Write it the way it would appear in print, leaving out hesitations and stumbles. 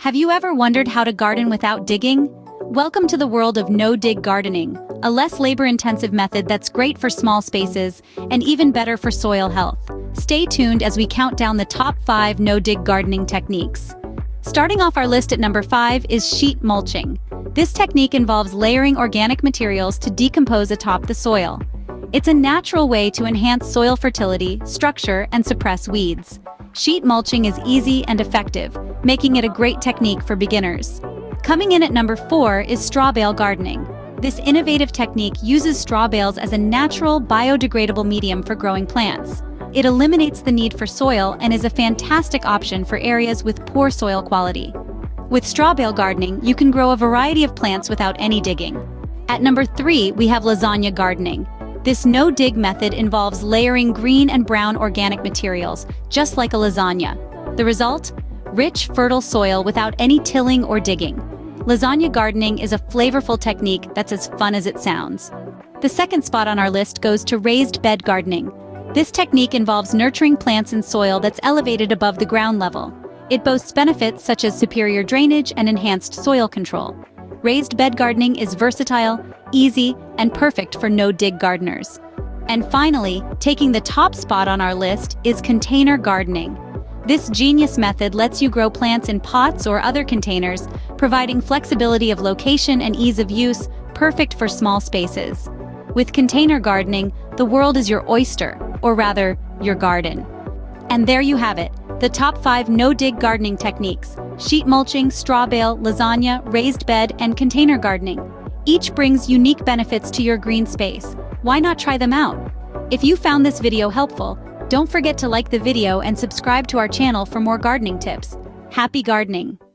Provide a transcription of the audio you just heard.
Have you ever wondered how to garden without digging? Welcome to the world of no-dig gardening, a less labor-intensive method that's great for small spaces and even better for soil health. Stay tuned as we count down the top 5 no-dig gardening techniques. Starting off our list at number 5 is sheet mulching. This technique involves layering organic materials to decompose atop the soil. It's a natural way to enhance soil fertility, structure, and suppress weeds. Sheet mulching is easy and effective, making it a great technique for beginners. Coming in at number 4 is straw bale gardening. This innovative technique uses straw bales as a natural, biodegradable medium for growing plants. It eliminates the need for soil and is a fantastic option for areas with poor soil quality. With straw bale gardening, you can grow a variety of plants without any digging. At number 3, we have lasagna gardening. This no-dig method involves layering green and brown organic materials, just like a lasagna. The result? Rich, fertile soil without any tilling or digging. Lasagna gardening is a flavorful technique that's as fun as it sounds. The second spot on our list goes to raised bed gardening. This technique involves nurturing plants in soil that's elevated above the ground level. It boasts benefits such as superior drainage and enhanced soil control. Raised bed gardening is versatile, easy, and perfect for no-dig gardeners. And finally, taking the top spot on our list is container gardening. This genius method lets you grow plants in pots or other containers, providing flexibility of location and ease of use, perfect for small spaces. With container gardening, the world is your oyster, or rather, your garden. And there you have it, the top 5 no-dig gardening techniques: sheet mulching, straw bale, lasagna, raised bed, and container gardening. Each brings unique benefits to your green space. Why not try them out? If you found this video helpful, don't forget to like the video and subscribe to our channel for more gardening tips. Happy gardening!